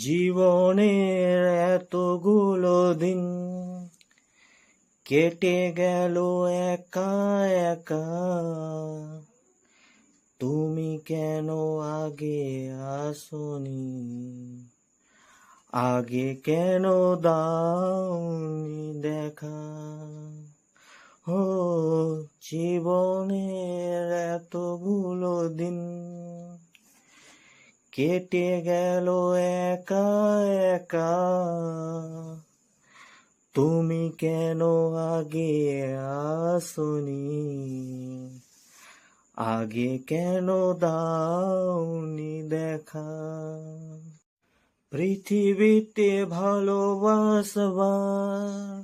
জীবনের এতগুলো দিন কেটে গেল একা একা। তুমি কেন আগে আসোনি? আগে কেন দাওনি দেখা? ও জীবনের এতগুলো দিন কেটে গেল একা একা। তুমি কেন আগে আসোনি? আগে কেন দাওনি দেখা? পৃথিবীতে ভালোবাসবার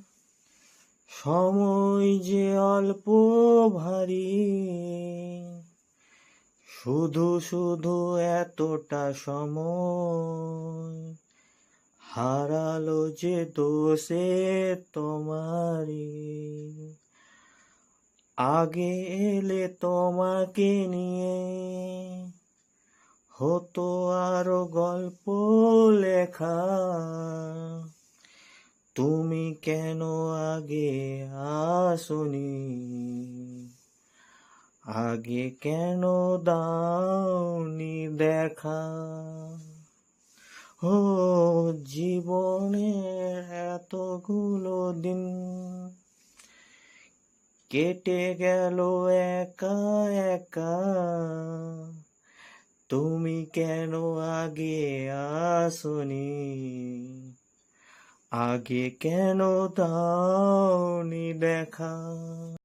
সময় যে অল্প ভারী, শুধু শুধু এতটা সময় হারালো যে দোষে তোমারি। আগে এলে তোমাকে নিয়ে হতো আরো গল্প লেখা। তুমি কেন আগে আসোনি? আগে কেন দাওনি দেখা? ও জীবনের এতগুলো দিন কেটে গেল একা একা। তুমি কেন আগে আসোনি? আগে কেন দাওনি দেখা?